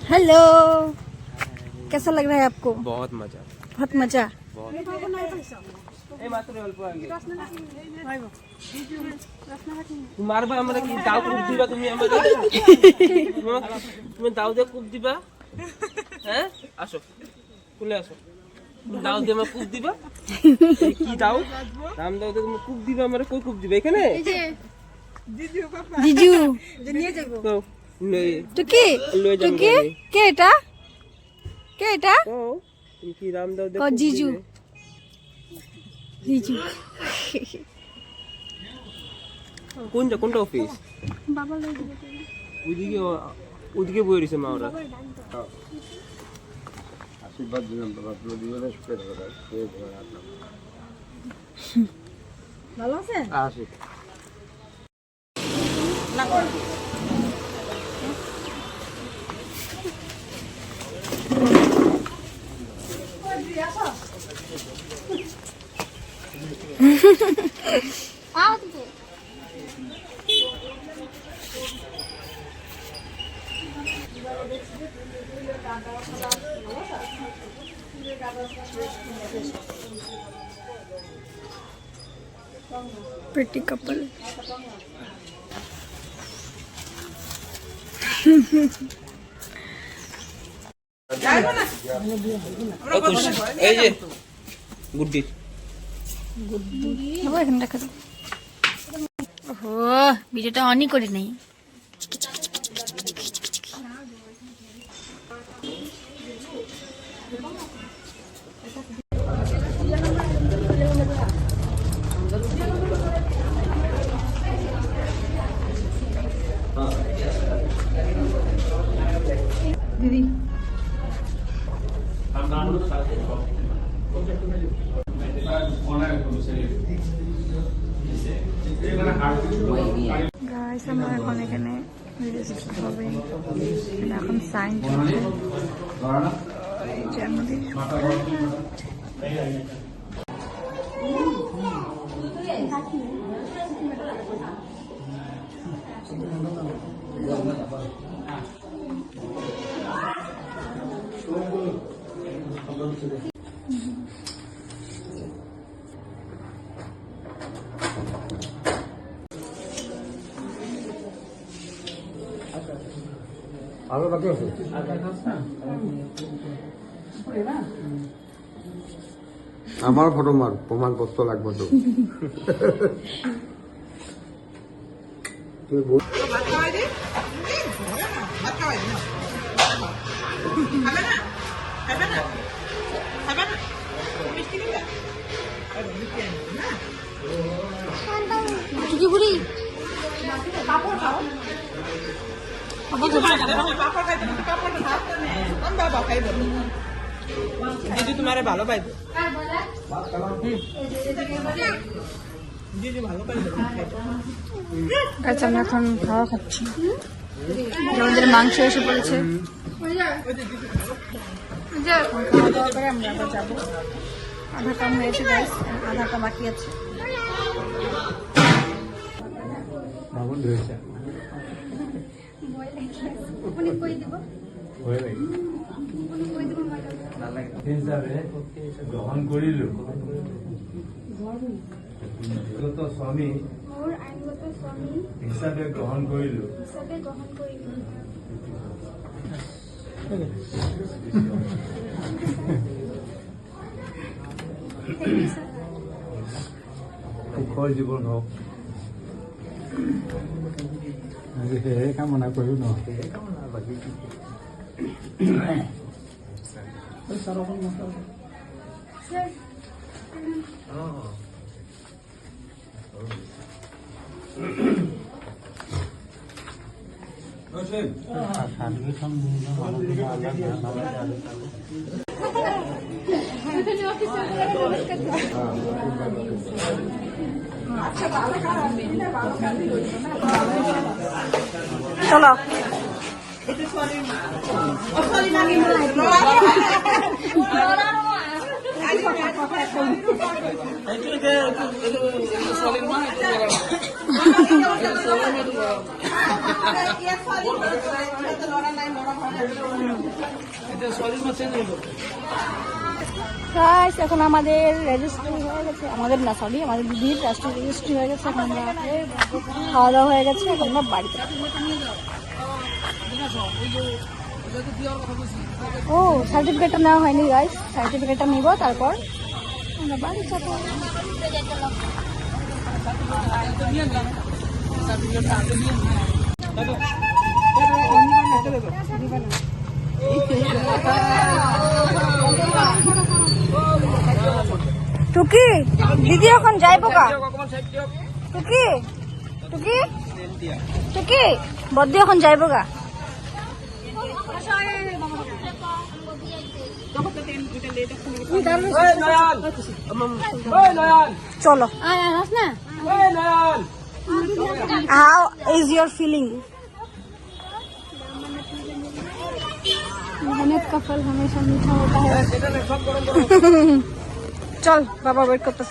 Hello, कैसा लग रहा है आपको? बहुत मजा, बहुत मजा। মারবা আমরা কি দাও কূপ দিবা তুমি আমাদের তুমি দাও দিয়ে কূপ দিবা হ্যাঁ আসো কুলে আসো দাও দিয়ে আমার কূপ দিবা কি দাও নাম দাও দিয়ে তুমি কূপ দিবা আমরা কই কূপ দিবা এখানে এই যে জিজু পাপা জিজু যে নিয়ে যাবো তো তো কি তো কি কে এটা তো তুমি কি নাম দাও দিয়ে জিজু জিজু কোনটা অফিস বাবা লই দিবে ওদিকে বই রইছে মা ওরা আশীর্বাদ দিলাম বাবা পুরো জীবনে সুখে থাকো ভালো আছে আসি pretty couple এই যে গুড্ডি বাবা এখানে রাখা দাও ওহো ভিডিওটা অনই করে নেই দিদি গাইস আমরা এখন এখানে রেজিস্টার হবে এখন সাইন চলছে এই যে আমাদের আরো বাকি আছে আমার ফটো মার প্রমাণপত্র লাগবে তো তুই বল কি বলি দিদি তোমারে ভালো পাইবো দিদি ভালো পাইবো আচ্ছা আমরা এখন খাওয়া খাচ্ছি আমাদের মাংস এসে পড়েছে খাওয়া দাওয়া করে আমরা আবার যাবো আধা কাম হয়েছে গাইস আধাটা বাকি আছে গ্রহণ করিল স্বামী হিসাবে গ্রহণ করিল সুখৰ জীৱন হওক সেয়ে কামনা কৰিও ন বাকী চলো গাইস এখন আমাদের রেজিস্ট্রি হয়ে গেছে, আমাদের না সরি আমাদের দিদির রাষ্ট্রীয় রেজিস্ট্রি হয়ে গেছে। এখন আমরা খাওয়া দাওয়া হয়ে গেছে, এখন আমরা বাড়িতে। ও সার্টিফিকেটটা নেওয়া হয়নি গাইস, সার্টিফিকেটটা নিব তারপর আমরা বাড়ি যাবো। টুকি দিদি এখন যাইবো গা? টুকি টুকি টুকি বদ্দি এখন যাইবো গা? চলো। How is your feeling? मेहनत का फल हमेशा मीठा होता है। चल बाबा वेट करते